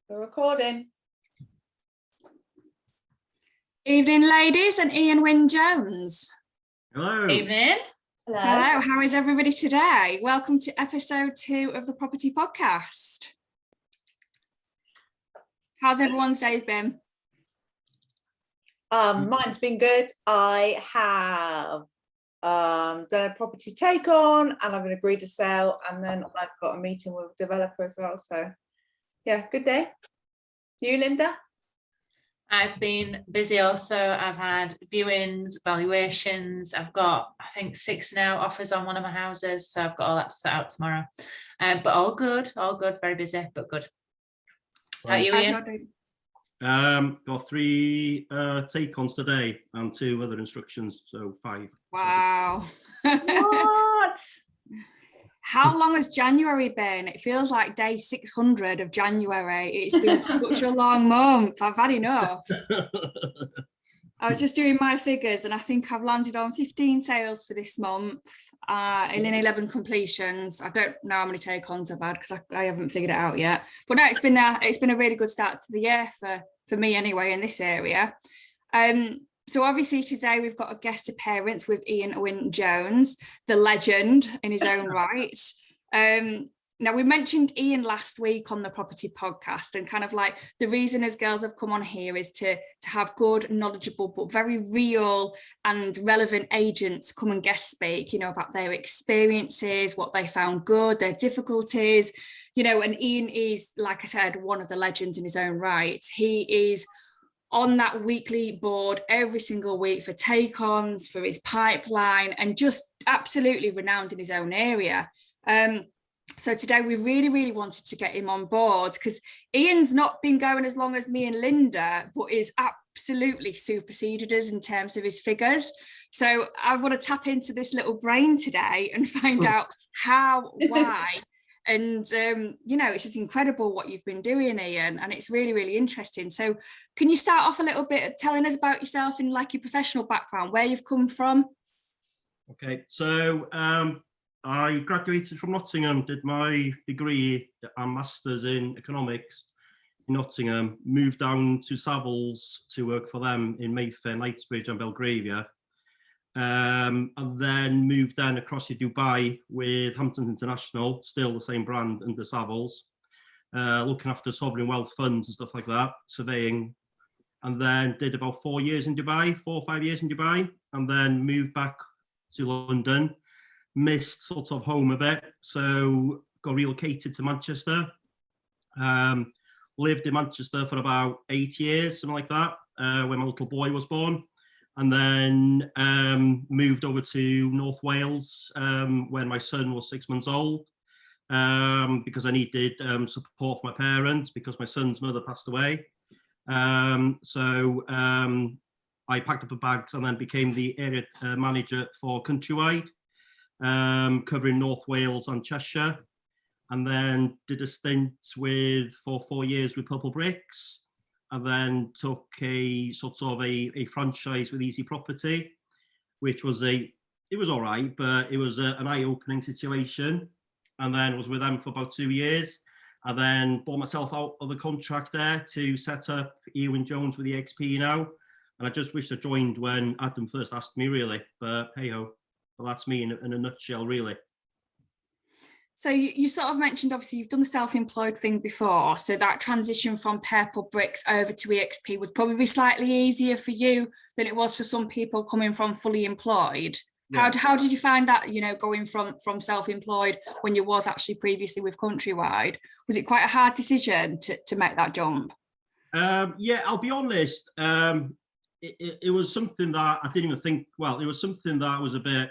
We're recording. Evening, ladies, and Ian Wyn-Jones. Hello. Evening. Hello, how is everybody today? Welcome to episode 2 of the Property Podcast. How's everyone's day been? Mine's been good. I have done a property take on and I've agreed to sell, and then I've got a meeting with a developer as well. So yeah, good day. You, Linda? I've been busy also. I've had viewings, valuations. I've got, I think, 6 now offers on one of my houses. So I've got all that to sort out tomorrow. But all good, very busy, but good. How are you, Ian? Got 3 take-ons today and 2 other instructions, so 5. Wow. What? How long has January been? It feels like day 600 of January. It's been such a long month. I've had enough. I was just doing my figures and I think I've landed on 15 sales for this month and then 11 completions. I don't know how many take-ons I've had because I haven't figured it out yet. But no, it's been a really good start to the year for me anyway in this area. So obviously today we've got a guest appearance with Ian Wyn-Jones, the legend in his own right. Now we mentioned Ian last week on the Property Podcast, and kind of like the reason as girls have come on here is to have good, knowledgeable, but very real and relevant agents come and guest speak, about their experiences, what they found good, their difficulties, and Ian is, like I said, one of the legends in his own right. He is on that weekly board every single week for take-ons, for his pipeline, and just absolutely renowned in his own area. So today we really wanted to get him on board because Ian's not been going as long as me and Linda, but is absolutely superseded us in terms of his figures. So I want to tap into this little brain today and find out how, why. And, it's just incredible what you've been doing, Ian, and it's really interesting. So can you start off a little bit telling us about yourself and like your professional background, where you've come from? Okay, so I graduated from Nottingham, did my degree and master's in economics in Nottingham, moved down to Savills to work for them in Mayfair, Knightsbridge and Belgravia. And then moved then across to Dubai with Hamptons International, still the same brand under Savills, looking after sovereign wealth funds and stuff like that, surveying, and then did about 4 years in Dubai, 4 or 5 years in Dubai, and then moved back to London, missed sort of home a bit, so got relocated to Manchester, lived in Manchester for about 8 years, something like that, when my little boy was born. And then moved over to North Wales when my son was 6 months old, because I needed support from my parents because my son's mother passed away. So I packed up the bags and then became the area manager for Countrywide, covering North Wales and Cheshire, and then did a stint for 4 years with Purple Bricks. And then took a sort of a franchise with Easy Property, which was it was all right, but it was an eye-opening situation. And then was with them for about 2 years. And then bought myself out of the contract there to set up Ian Wyn-Jones with EXP now. And I just wish I joined when Adam first asked me, really. But hey-ho, well, that's me in a nutshell, really. So you sort of mentioned, obviously, you've done the self-employed thing before. So that transition from Purple Bricks over to EXP was probably slightly easier for you than it was for some people coming from fully employed. Yeah. How did you find that, going from self-employed when you was actually previously with Countrywide? Was it quite a hard decision to make that jump? Yeah, I'll be honest. It was something that I didn't even think, it was something that I was a bit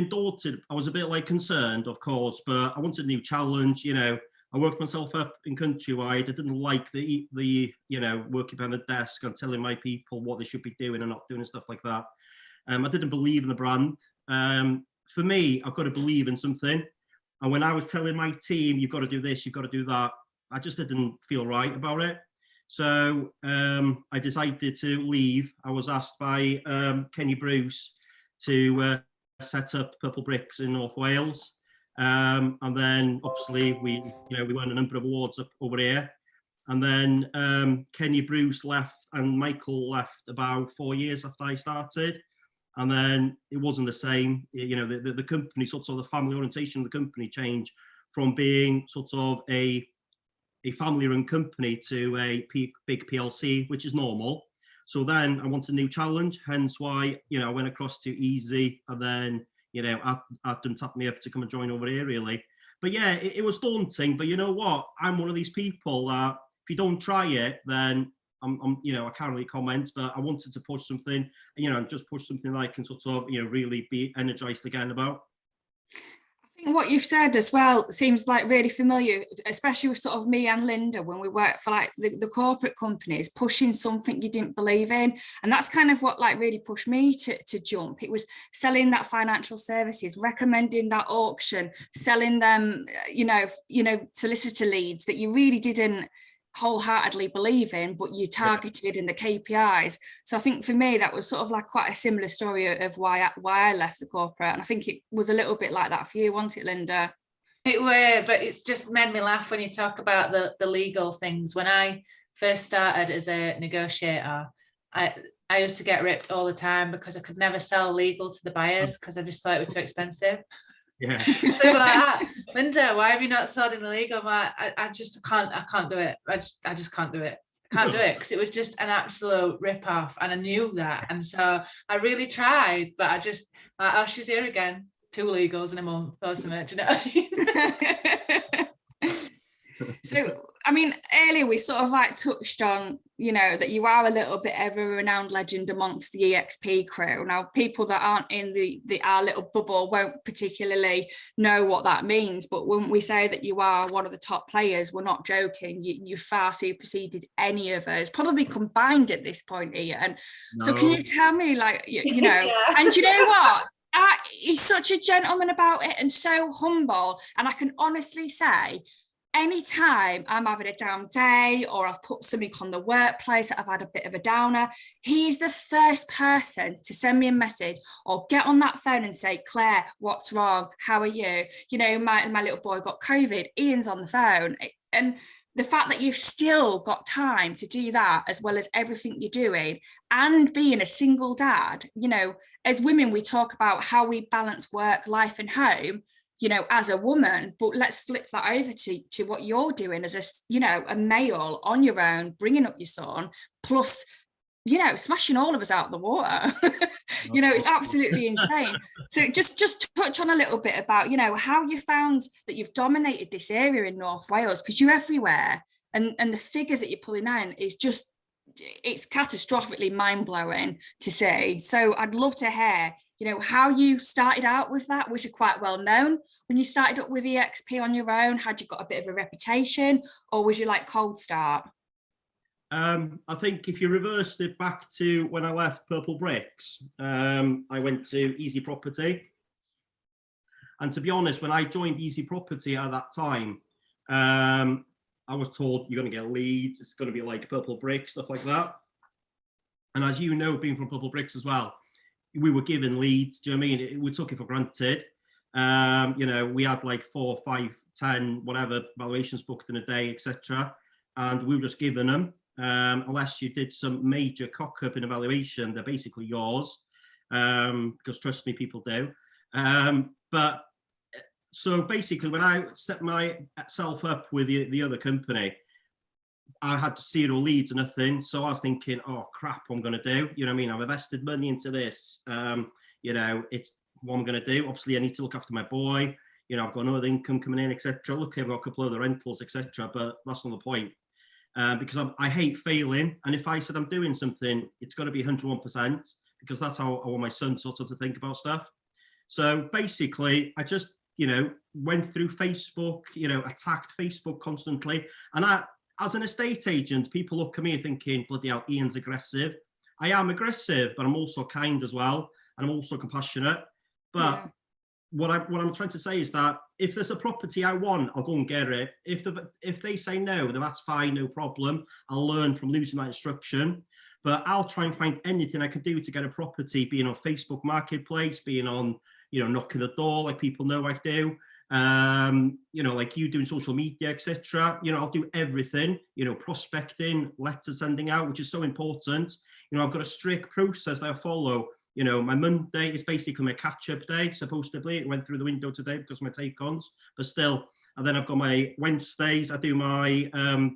daunted. I was a bit concerned, of course, but I wanted a new challenge. I worked myself up in Countrywide. I didn't like the working behind the desk and telling my people what they should be doing and not doing and stuff like that. I didn't believe in the brand. For me, I've got to believe in something. And when I was telling my team, you've got to do this, you've got to do that, I just didn't feel right about it. So I decided to leave. I was asked by Kenny Bruce to set up Purple Bricks in North Wales, and then obviously we won a number of awards up over here, And then Kenny Bruce left and Michael left about 4 years after I started. And then it wasn't the same. You know, the company, sort of the family orientation of the company changed from being sort of a family-run company to a big PLC, which is normal. So then I wanted a new challenge, hence why, you know, I went across to Easy, and then, you know, Adam tapped me up to come and join over here, really. But yeah, it was daunting, but you know what? I'm one of these people that if you don't try it, then I'm you know, I can't really comment, but I wanted to push something, you know, just push something that I can sort of, you know, really be energized again about. I think what you've said as well seems like really familiar, especially with sort of me and Linda when we worked for like the corporate companies, pushing something you didn't believe in. And that's kind of what like really pushed me to jump. It was selling that financial services, recommending that auction, selling them, you know, solicitor leads that you really didn't wholeheartedly believe in, but you targeted in the KPIs. So I think for me that was sort of like quite a similar story of why I left the corporate, and I think it was a little bit like that for you, wasn't it, Linda? It were, but it's just made me laugh when you talk about the legal things. When I first started as a negotiator, I used to get ripped all the time because I could never sell legal to the buyers because I just thought it was too expensive. Yeah. They were like, Linda, why have you not sold in the legal? I'm like, I can't do it. I just can't do it. I can't do it because it was just an absolute rip off, and I knew that. And so I really tried, but I just like, oh, she's here again. 2 legals in a month or something. Do you know what I mean? So, I mean, earlier we sort of like touched on, you know, that you are a little bit of a renowned legend amongst the EXP crew. Now, people that aren't in our little bubble won't particularly know what that means. But when we say that you are one of the top players, we're not joking. You far superseded any of us, probably combined at this point, Ian. No. So can you tell me, like, you know, yeah. And you know what? He's such a gentleman about it and so humble. And I can honestly say, anytime I'm having a down day or I've put something on the workplace that I've had a bit of a downer, he's the first person to send me a message or get on that phone and say, Claire, what's wrong? How are you? You know, my little boy got COVID. Ian's on the phone. And the fact that you've still got time to do that, as well as everything you're doing, and being a single dad, you know, as women, we talk about how we balance work, life and home, you know, as a woman, but let's flip that over to what you're doing as a, you know, a male on your own, bringing up your son, plus, you know, smashing all of us out the water. You know, it's absolutely insane. So just touch on a little bit about, you know, how you found that you've dominated this area in North Wales, because you're everywhere, and the figures that you're pulling in is just, it's catastrophically mind-blowing to see. So I'd love to hear, you know, how you started out with that. Was you quite well known when you started up with EXP on your own? Had you got a bit of a reputation, or was you like cold start? I think if you reversed it back to when I left Purple Bricks, I went to Easy Property. And to be honest, when I joined Easy Property at that time, I was told you're going to get leads. It's going to be like Purple Bricks, stuff like that. And as you know, being from Purple Bricks as well, we were given leads. Do you know what I mean? We took it for granted. You know, we had like 4, 5, 10, whatever valuations booked in a day, etc. And we were just given them. Unless you did some major cock up in evaluation, they're basically yours. Because trust me, people do. But so basically, when I set myself up with the other company, I had 0 leads or nothing. So I was thinking, oh crap, what I'm going to do? You know what I mean? I've invested money into this. You know, it's what I'm going to do. Obviously, I need to look after my boy. You know, I've got another income coming in, etc. Look, I've got a couple of other rentals, etc. But that's not the point. Because I hate failing. And if I said I'm doing something, it's got to be 101%, because that's how I want my son sort of to think about stuff. So basically, I just, you know, went through Facebook, you know, attacked Facebook constantly. And as an estate agent, people look at me thinking, bloody hell, Ian's aggressive. I am aggressive, but I'm also kind as well. And I'm also compassionate. But yeah. What I'm trying to say is that if there's a property I want, I'll go and get it. If they say no, then that's fine, no problem. I'll learn from losing that instruction. But I'll try and find anything I can do to get a property, being on Facebook Marketplace, being on, you know, knocking the door like people know I do. You know, like you doing social media, etc. You know, I'll do everything, you know, prospecting, letter sending out, which is so important. You know, I've got a strict process that I follow. You know, my Monday is basically my catch-up day, supposedly. It went through the window today because of my take-ons, but still. And then I've got my Wednesdays, I do my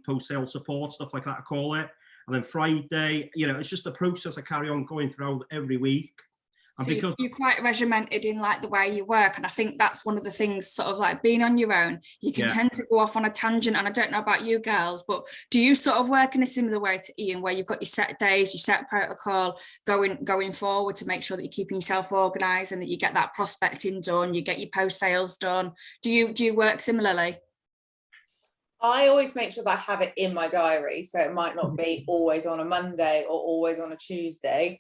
post-sale support, stuff like that, I call it. And then Friday, you know, it's just a process I carry on going throughout every week. And So because you're quite regimented in like the way you work, and I think that's one of the things, sort of like being on your own, you can Yeah. tend to go off on a tangent. And I don't know about you girls, but do you sort of work in a similar way to Ian, where you've got your set days, your set protocol going forward to make sure that you're keeping yourself organised and that you get that prospecting done, you get your post sales done? Do you work similarly? I always make sure that I have it in my diary, so it might not be always on a Monday or always on a Tuesday,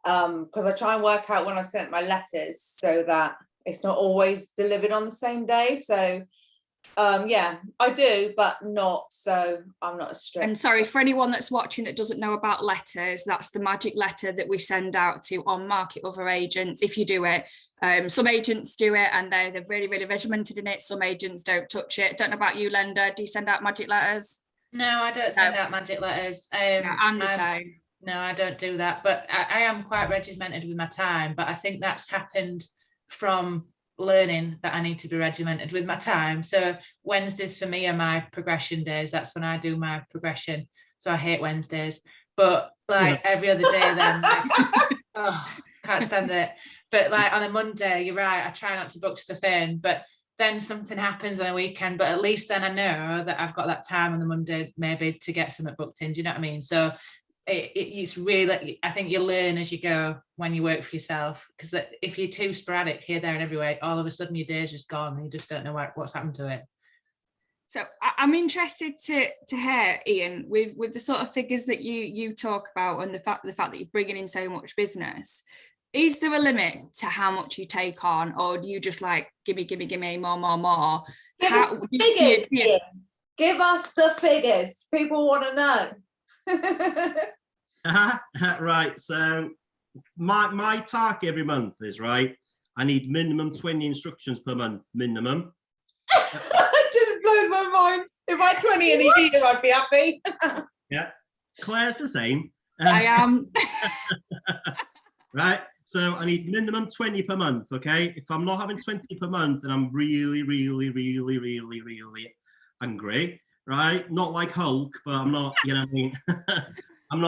because I try and work out when I sent my letters so that it's not always delivered on the same day. So yeah, I do, but not so I'm not as strict. And sorry, for anyone that's watching that doesn't know about letters, that's the magic letter that we send out to on market other agents, if you do it. Some agents do it and they're really, really regimented in it. Some agents don't touch it. Don't know about you, Linda. Do you send out magic letters? No, I don't send out magic letters. I'm the same. No, I don't do that, but I am quite regimented with my time, but I think that's happened from learning that I need to be regimented with my time. So Wednesdays for me are my progression days. That's when I do my progression. So I hate Wednesdays, but like every other day then, oh, can't stand it. But like on a Monday, you're right, I try not to book stuff in, but then something happens on a weekend, but at least then I know that I've got that time on the Monday maybe to get something booked in. Do you know what I mean? So it's really, I think you learn as you go when you work for yourself, because if you're too sporadic here, there and everywhere, all of a sudden your day's just gone and you just don't know what's happened to it. So I'm interested to hear, Ian, with the sort of figures that you talk about and the fact that you're bringing in so much business, is there a limit to how much you take on, or do you just like gimme more? Give us the figures. People want to know. Right, so my target every month is, right, I need minimum 20 instructions per month, minimum. It just blows my mind. If I had 20 in a year, I'd be happy. Yeah, Claire's the same. I am. Right, so I need minimum 20 per month, okay? If I'm not having 20 per month, then I'm really angry, right? Not like Hulk, but I'm not, you know what I mean? I'm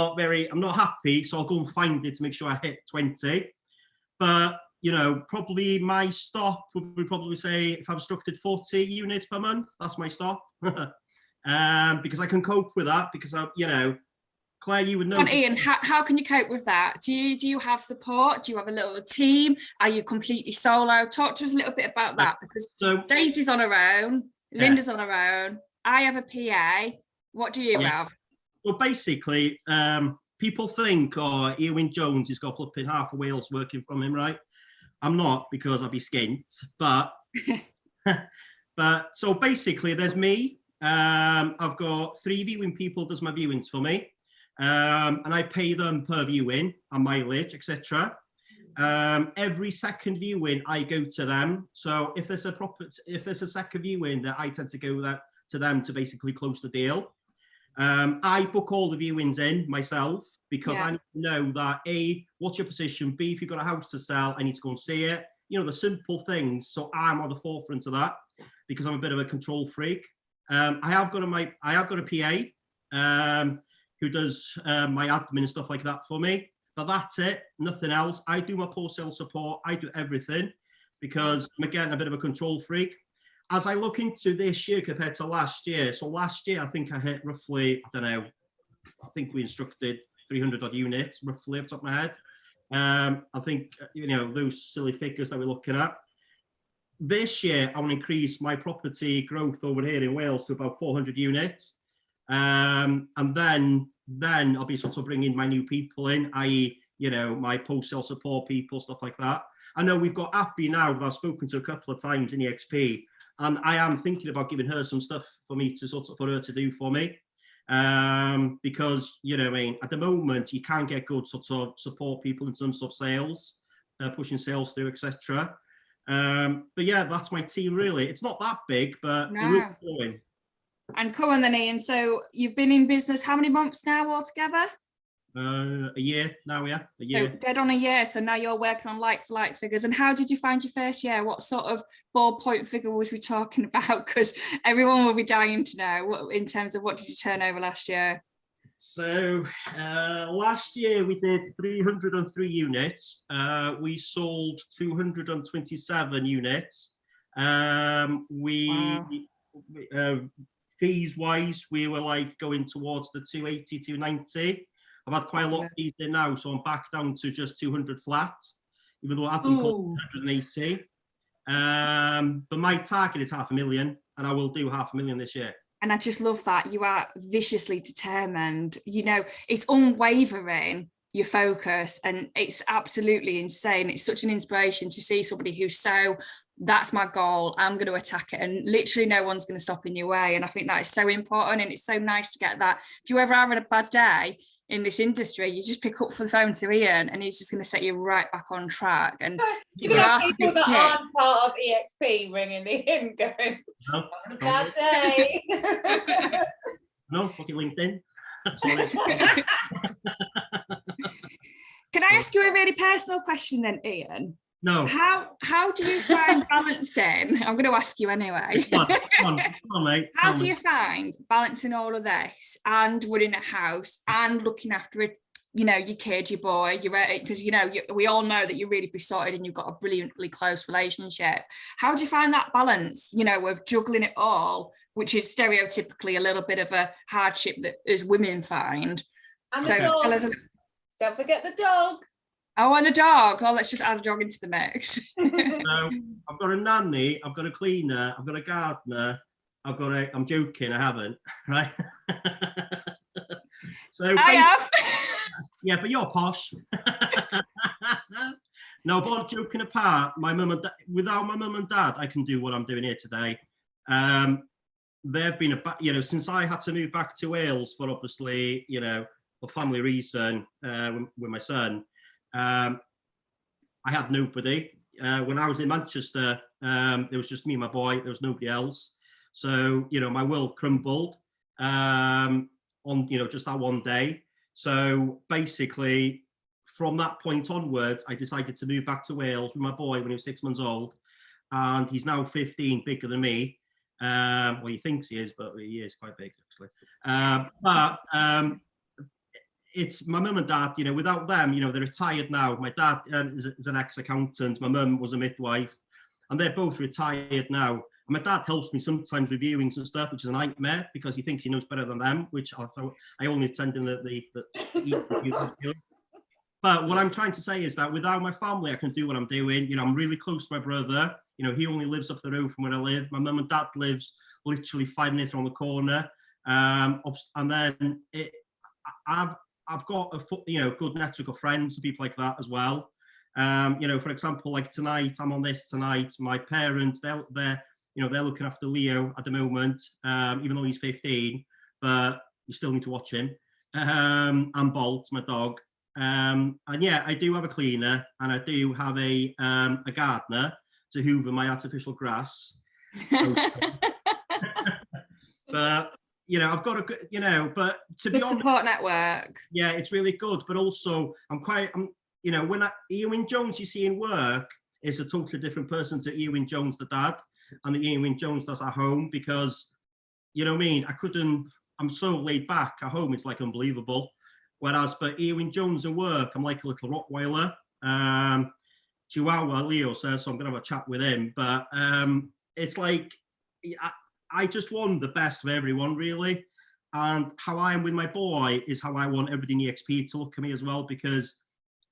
not happy, so I'll go and find it to make sure I hit 20. But, you know, probably my stop would be probably say if I've instructed 40 units per month, that's my stop. Because I can cope with that, because you know, Claire, you would know. And Ian, how can you cope with that? Do you have support? Do you have a little team? Are you completely solo? Talk to us a little bit about that, because Daisy's on her own, Linda's on her own, I have a PA. What do you have? Well, basically, people think, oh, Ian Wyn-Jones has got flipping half of Wales working from him, right? I'm not, because I'd be skint, but so basically there's me. I've got 3 viewing people does my viewings for me. And I pay them per viewing and mileage, etc. Every second viewing, I go to them. So if there's a second viewing, that I tend to go to them to basically close the deal. I book all the viewings in myself, because I need to know that A, what's your position? B, if you've got a house to sell, I need to go and see it. You know, the simple things. So I'm on the forefront of that, because I'm a bit of a control freak. I have got a PA. Who does my admin and stuff like that for me, but that's it, nothing else. I do my post-sale support, I do everything, because I'm, again, a bit of a control freak. As I look into this year compared to last year, so last year I think I hit roughly, I don't know, I think we instructed 300 odd units, roughly off the top of my head. I think, you know, those silly figures that we're looking at. This year I want to increase my property growth over here in Wales to about 400 units. And then I'll be sort of bringing my new people in, i.e., you know, my post-sale support people, stuff like that. I know we've got Abby now that I've spoken to a couple of times in EXP, and I am thinking about giving her some stuff for her to do for me. Because, you know, I mean, at the moment you can't get good sort of support people in terms of sales, pushing sales through, etc. But yeah, that's my team really. It's not that big, but it will No. be growing. And come on then, Ian. So you've been in business how many months now altogether? A year now, yeah, a So year. dead on a year. So now you're working on like-for-like figures. And how did you find your first year? What sort of ballpoint figure was we talking about? Because everyone will be dying to know what, in terms of what did you turn over last year? So last year we did 303 units. We sold 227 units. Wow. Fees wise, we were like going towards the 280, 290. I've had quite a lot of fees in now, so I'm back down to just 200 flat, even though I've been called 180. But my target is 500,000, and I will do 500,000 this year. And I just love that you are viciously determined. You know, it's unwavering, your focus, and it's absolutely insane. It's such an inspiration to see somebody who's so, that's my goal, I'm going to attack it, and literally no one's going to stop in your way. And I think that is so important, and it's so nice to get that. If you ever have a bad day in this industry, you just pick up the phone to Ian and he's just going to set you right back on track. And you can have people that aren't part of EXP ringing in going, No, having a bad day. no, fucking LinkedIn. Can I ask you a really personal question then, Ian? No. How do you find balancing? I'm going to ask you anyway. Come on, mate. How do you find balancing all of this and running a house and looking after it? You know, your kid, your boy, because you know, we all know that you're really besotted and you've got a brilliantly close relationship. How do you find that balance, you know, of juggling it all, which is stereotypically a little bit of a hardship that as women find? And So the dog. tell us Don't forget the dog. Oh, and a dog. Oh, let's just add a dog into the mix. So I've got a nanny, I've got a cleaner, I've got a gardener, I'm joking, I haven't, right? So I have. Yeah, but you're posh. No, but joking apart, my mum and dad, without my mum and dad, I can do what I'm doing here today. They've been since I had to move back to Wales for obviously, you know, for family reason, with my son. I had nobody. When I was in Manchester, there was just me and my boy, there was nobody else. So, you know, my world crumbled on, you know, just that one day. So basically, from that point onwards, I decided to move back to Wales with my boy when he was 6 months old. And he's now 15, bigger than me. Well, he thinks he is, but he is quite big, actually. It's my mum and dad, you know, without them, you know, they're retired now. My dad is an ex-accountant. My mum was a midwife, and they're both retired now. And my dad helps me sometimes with viewings and stuff, which is a nightmare because he thinks he knows better than them, which I only attend in the But what I'm trying to say is that without my family, I can do what I'm doing. You know, I'm really close to my brother. You know, he only lives up the road from where I live. My mum and dad lives literally 5 minutes around the corner. And then I've got a good network of friends and people like that as well. You know, for example, like tonight, I'm on this tonight. My parents, they're looking after Leo at the moment, even though he's 15, but you still need to watch him. And Bolt, my dog. And yeah, I do have a cleaner and I do have a gardener to hoover my artificial grass. But you know, I've got a good, you know, but to be honest, support network. Yeah, it's really good. But also, you know, when Ian Wyn-Jones you see in work is a totally different person to Ian Wyn-Jones, the dad, and the Ian Wyn-Jones that's at home, because, you know what I mean, I'm so laid back at home, it's like unbelievable. Whereas, but Ian Wyn-Jones at work, I'm like a little Rottweiler. Chihuahua, Leo says, so I'm going to have a chat with him. But it's like, I just want the best of everyone, really. And how I am with my boy is how I want everybody in EXP to look at me as well, because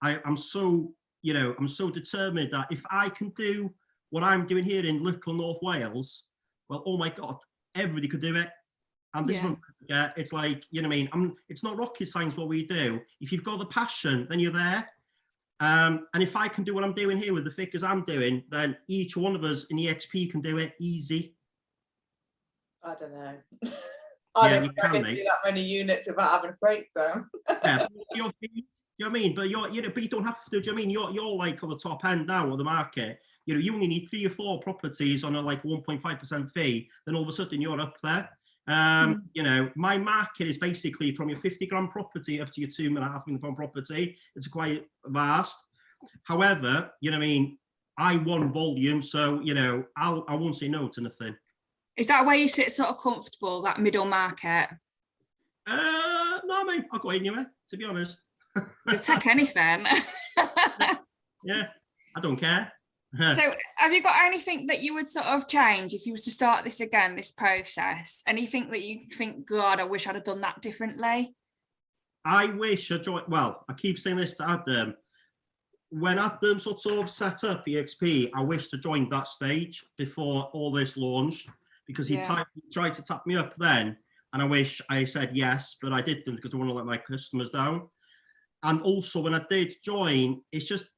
I'm so determined that if I can do what I'm doing here in little North Wales, well, oh my God, everybody could do it. And this one, it's like, you know what I mean? It's not rocket science what we do. If you've got the passion, then you're there. And if I can do what I'm doing here with the figures I'm doing, then each one of us in EXP can do it easy. I don't know. I don't think I can do that many units without having a breakdown. Yeah, do you know what I mean? But you don't have to. Do you know what I mean? You're like on the top end now of the market. you know, you only need 3 or 4 properties on a like 1.5% fee, then all of a sudden you're up there. You know, my market is basically from your 50 grand property up to your £2.5 million property. It's quite vast. However, you know what I mean, I want volume, so you know, I won't say no to nothing. Is that where you sit sort of comfortable, that middle market? No, mate, I'll go anywhere, to be honest. You'll take anything. Yeah, I don't care. So have you got anything that you would sort of change if you was to start this again, this process? Anything that you think, God, I wish I'd have done that differently? I wish I joined, well, I keep saying this to Adam. When Adam sort of set up EXP, I wish to join that stage before all this launched, because he tried to tap me up then, and I wish I said yes, but I didn't because I want to let my customers down. And also when I did join, it's just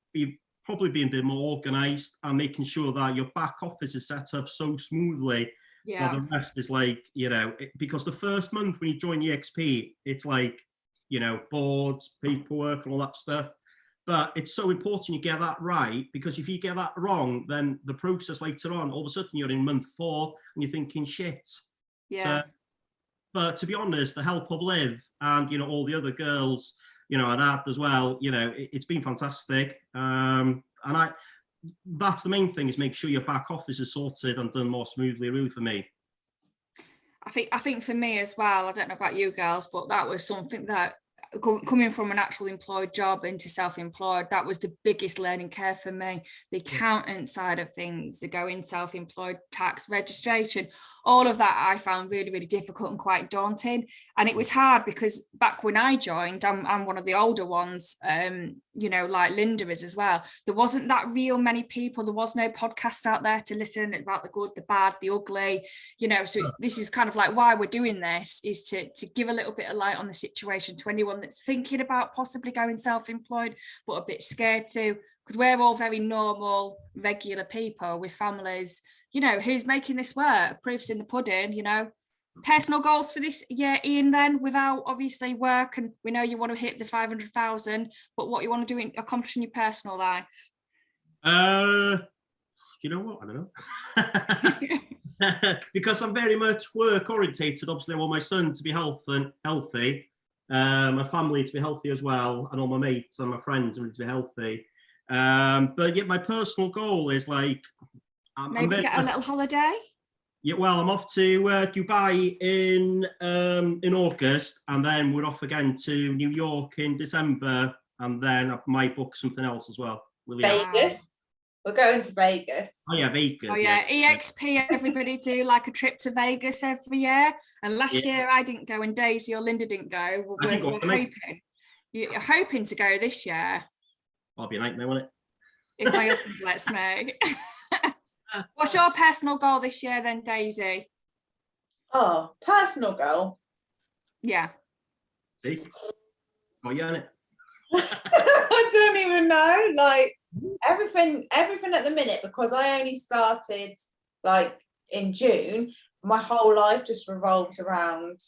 probably being a bit more organized and making sure that your back office is set up so smoothly that the rest is like, you know, because the first month when you join EXP, it's like, you know, boards, paperwork and all that stuff. But it's so important you get that right, because if you get that wrong, then the process later on, all of a sudden you're in month 4 and you're thinking, shit. Yeah. So, but to be honest, the help of Liv and, you know, all the other girls, you know, and Ad as well, you know, it's been fantastic. And that's the main thing, is make sure your back office is sorted and done more smoothly, really, for me. I think for me as well, I don't know about you girls, but that was something that, coming from an actual employed job into self-employed, that was the biggest learning curve for me. The accountant side of things, the going self-employed, tax registration, all of that I found really, really difficult and quite daunting. And it was hard because back when I joined, I'm one of the older ones, you know, like Linda is as well. There wasn't that real many people. There was no podcasts out there to listen about the good, the bad, the ugly, you know. So this is kind of like why we're doing this, is to give a little bit of light on the situation to anyone that's thinking about possibly going self-employed, but a bit scared to, because we're all very normal, regular people with families. You know, who's making this work? Proof's in the pudding, you know. Personal goals for this year, Ian, then, without obviously work, and we know you want to hit the 500,000, but what you want to do in accomplishing your personal life? You know what? I don't know. Because I'm very much work orientated. Obviously, I want my son to be healthy, my family to be healthy as well, and all my mates and my friends to be healthy. But yet my personal goal is like, maybe get a little holiday. Yeah, well, I'm off to Dubai in August, and then we're off again to New York in December, and then I might book something else as well. Vegas. We're going to Vegas. Oh yeah, Vegas. Oh yeah, EXP. Everybody do like a trip to Vegas every year. And last year I didn't go, and Daisy or Linda didn't go. You're hoping to go this year. That'll be a nightmare, won't it? If my husband lets me. What's your personal goal this year then, Daisy? Oh, personal goal? Yeah. See? Oh yeah, innit? I don't even know. Like everything at the minute, because I only started like in June, my whole life just revolves around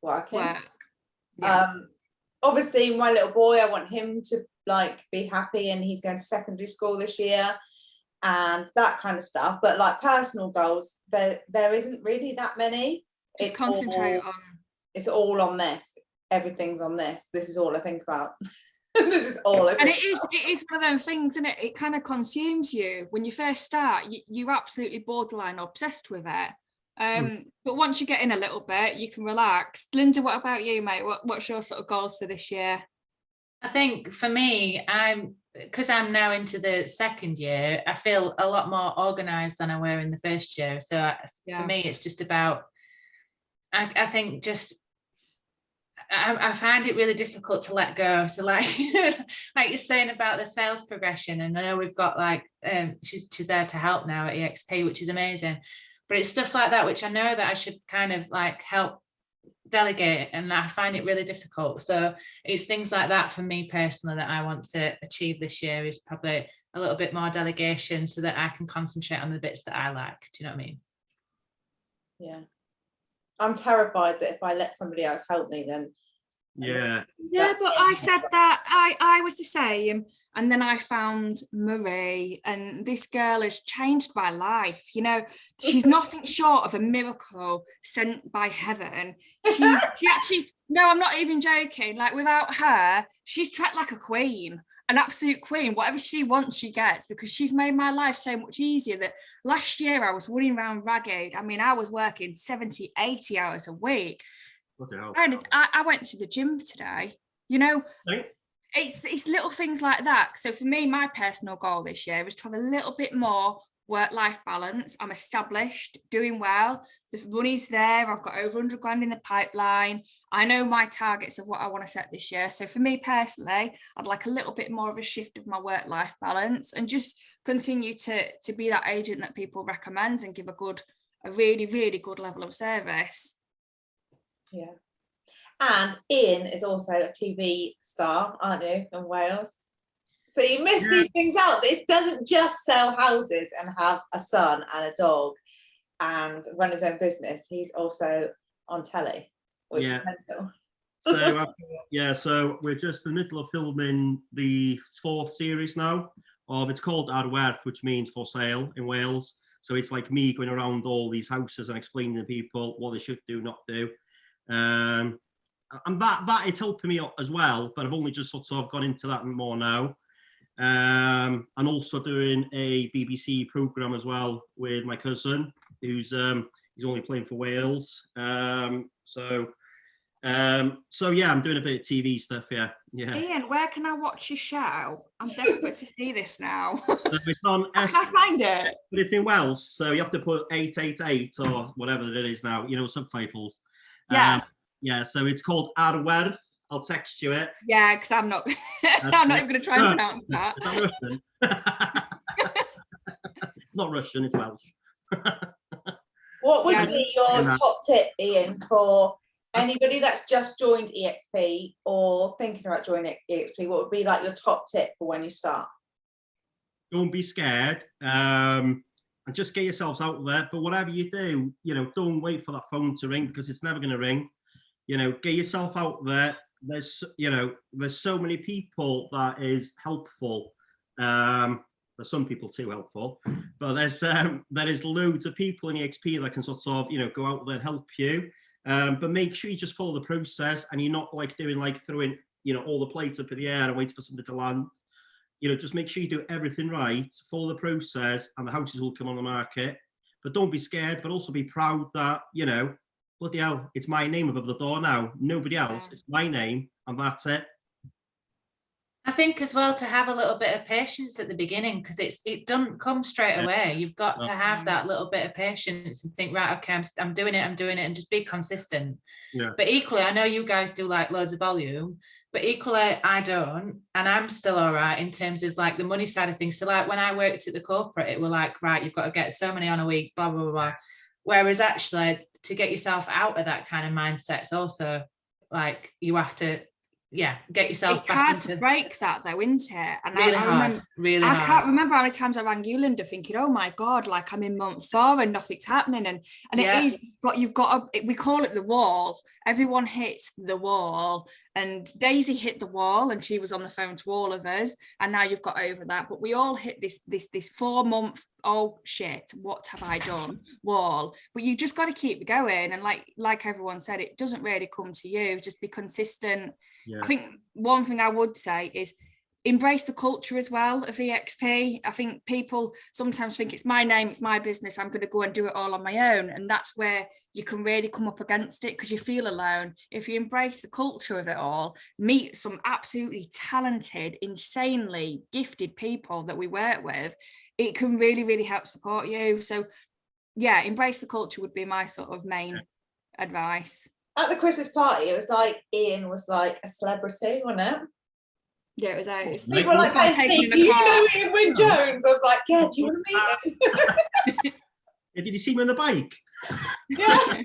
working. Work. Yeah. Obviously my little boy, I want him to like be happy, and he's going to secondary school this year and that kind of stuff. But like personal goals, there isn't really that many. Just concentrate on. It's all on this. Everything's on this. This is all I think about. This is all I think about. It is one of them things, isn't it? It kind of consumes you. When you first start, you're absolutely borderline obsessed with it. But once you get in a little bit, you can relax. Linda, what about you, mate? What's your sort of goals for this year? I think for me, because I'm now into the second year, I feel a lot more organised than I were in the first year. So for me, it's just about, I think just, I find it really difficult to let go. So like, like you're saying about the sales progression, and I know we've got like, she's there to help now at EXP, which is amazing. But it's stuff like that, which I know that I should kind of like help delegate, and I find it really difficult. So it's things like that for me personally that I want to achieve this year, is probably a little bit more delegation so that I can concentrate on the bits that I like. Do you know what I mean? Yeah. I'm terrified that if I let somebody else help me, then Yeah. Yeah, but I said that I was the same, and then I found Marie, and this girl has changed my life. You know, she's nothing short of a miracle sent by heaven. She actually, no, I'm not even joking. Like, without her, she's treated like a queen, an absolute queen. Whatever she wants, she gets, because she's made my life so much easier. That last year I was running around ragged. I mean, I was working 70, 80 hours a week. I went to the gym today, you know. Right. It's little things like that. So for me, my personal goal this year is to have a little bit more work-life balance. I'm established, doing well, the money's there, I've got over 100 grand in the pipeline. I know my targets of what I want to set this year. So for me personally, I'd like a little bit more of a shift of my work-life balance, and just continue to be that agent that people recommend and give a really, really good level of service. Yeah. And Ian is also a TV star, aren't you, in Wales? So you miss these things out. This doesn't just sell houses and have a son and a dog and run his own business. He's also on telly, which is mental. So we're just in the middle of filming the 4th series now. It's called Ar Werth, which means for sale in Wales. So it's like me going around all these houses and explaining to people what they should do, not do. And that it's helping me as well, but I've only just sort of gone into that more now. And also doing a BBC programme as well with my cousin, who's he's only playing for Wales. So yeah, I'm doing a bit of TV stuff. Yeah. Ian, where can I watch your show? I'm desperate to see this now. So it's on How can I find it? But it's in Welsh, so you have to put 888 or whatever it is now, subtitles. Yeah. Yeah, so it's called Ar Werth. I'll text you it. Yeah, because I'm not I'm not even going to try and pronounce that. Is that Russian? It's not Russian, it's Welsh. What would be your top tip, Ian, for anybody that's just joined EXP or thinking about joining EXP? What would be like your top tip for when you start? Don't be scared. And just get yourselves out there. But whatever you do, don't wait for that phone to ring, because it's never going to ring. Get yourself out there. There's so many people that is helpful. There's some people too helpful, but there is loads of people in EXP that can sort of go out there and help you. But make sure you just follow the process, and you're not throwing all the plates up in the air and waiting for something to land. Just make sure you do everything right, follow the process, and the houses will come on the market. But don't be scared, but also be proud that bloody hell, it's my name above the door now. Nobody else. It's my name, and that's it. I think as well to have a little bit of patience at the beginning, because it doesn't come straight away. You've got to have that little bit of patience and think, right, okay, I'm doing it, and just be consistent. Yeah. But equally, I know you guys do like loads of volume, but equally I don't, and I'm still all right in terms of like the money side of things. So like when I worked at the corporate, it were like, right, you've got to get so many on a week, blah, blah, blah, blah. Whereas actually to get yourself out of that kind of mindset, also like you have to get yourself it's hard to break that though, isn't it? And really hard. I can't remember how many times I rang you, Linda, thinking, oh my god, like I'm in month 4 and nothing's happening, and it is, but you've got we call it the wall. Everyone hits the wall, and Daisy hit the wall and she was on the phone to all of us, and now you've got over that, but we all hit this 4 month, oh shit, what have I done wall. But you just got to keep going, and like everyone said, it doesn't really come to you, just be consistent. I think one thing I would say is embrace the culture as well of EXP. I think people sometimes think it's my name, it's my business, I'm going to go and do it all on my own, and that's where you can really come up against it, because you feel alone. If you embrace the culture of it all, meet some absolutely talented, insanely gifted people that we work with, it can really, really help support you. So yeah, embrace the culture would be my sort of main advice. At the Christmas party, it was like Ian was like a celebrity, wasn't it? Yeah, it was out. People were like, do you know Ian Wyn-Jones? I was like, yeah, do you want to meet him? Did you see him on the bike? Yeah.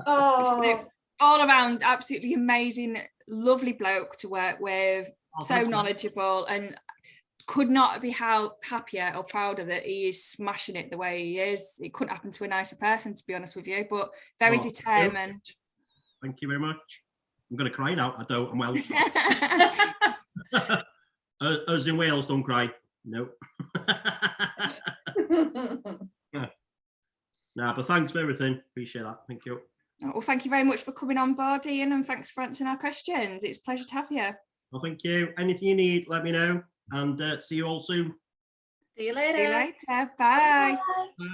Oh. All around, absolutely amazing, lovely bloke to work with, so knowledgeable, and could not be happier or prouder that he is smashing it the way he is. It couldn't happen to a nicer person, to be honest with you, but very determined. Thank you very much. I'm going to cry now. I don't. I'm Welsh. Us in Wales don't cry. No. Nah, but thanks for everything. Appreciate that. Thank you. Well, thank you very much for coming on board, Ian, and thanks for answering our questions. It's a pleasure to have you. Well, thank you. Anything you need, let me know, and see you all soon. See you See you later. later. Bye. Bye.